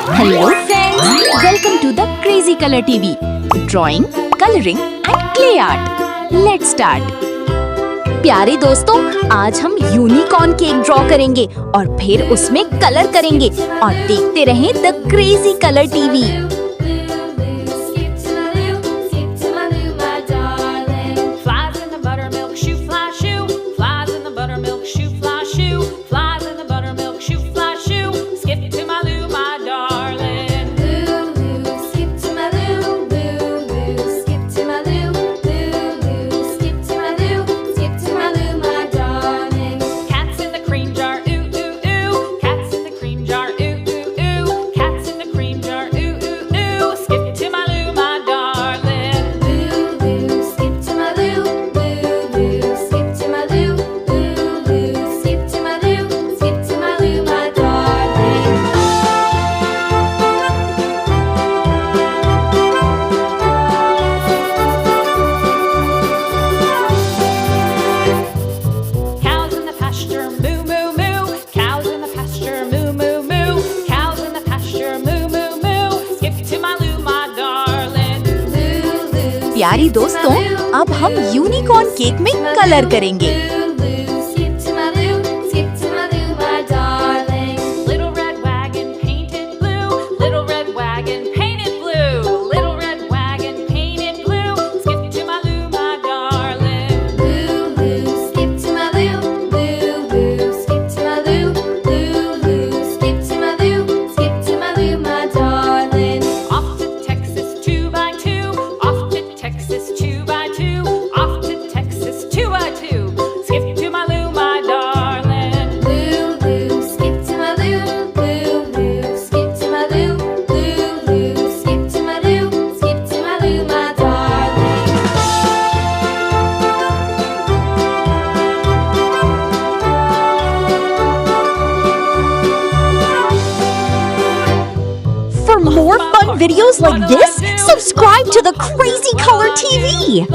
Hello friends, welcome to the Crazy Color TV. Drawing, coloring and clay art. Let's start. प्यारे दोस्तों, आज हम unicorn cake draw करेंगे और फिर उसमें कलर करेंगे और देखते रहें द क्रेजी कलर टीवी। प्यारी दोस्तों, अब हम यूनिकॉर्न केक में कलर करेंगे। For more fun videos like this, subscribe to the Crazy Color TV.